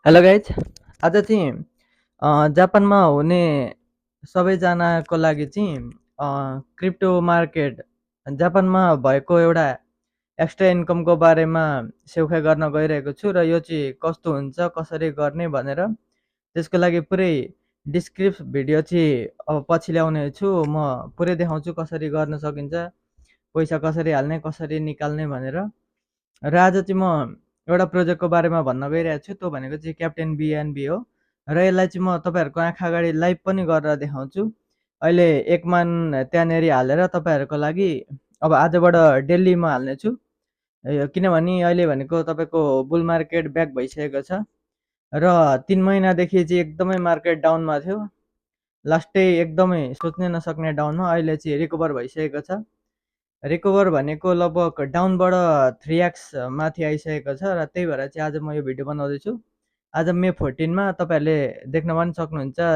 Hello guys. आज चाहिँ जापानमा हुने सबैजनाको लागि चाहिँ क्रिप्टो मार्केट जापानमा भएको एउटा एक्स्ट्रा इन्कमको बारेमा सेउखा गर्न गइरहेको छु र यो चाहिँ कस्तो हुन्छ कसरी गर्ने भनेर त्यसको लागि पुरै डिस्क्रिप्ट भिडियो चाहिँ अब पछि ल्याउने छु। म पुरै देखाउँछु कसरी गर्न सकिन्छ, पैसा कसरी हाल्ने कसरी निकाल्ने भनेर। र आज चाहिँ म एउटा प्रोजेक्टको बारेमा भन्न गइरहेको छु, त्यो भनेको चाहिँ क्याप्टेन बिएनबी हो। र यसलाई चाहिँ म तपाईँहरूको आँखा अगाडि लाइभ पनि गरेर देखाउँछु। अहिले एक मान त्यहाँनिर हालेर तपाईँहरूको लागि अब आजबाट डेली म हाल्नेछु, किनभने अहिले भनेको तपाईँको बुल मार्केट ब्याक भइसकेको छ र 3 महिनादेखि चाहिँ एकदमै मार्केट डाउनमा थियो। लास्टै एकदमै सोच्नै नसक्ने डाउनमा, अहिले चाहिँ रिकभर भइसकेको छ। रिकभर भनेको लगभग डाउनबाट 3x माथि आइसकेको छ र त्यही भएर चाहिँ आज म यो भिडियो बनाउँदैछु। आज मे 14 मा तपाईँहरूले देख्न पनि सक्नुहुन्छ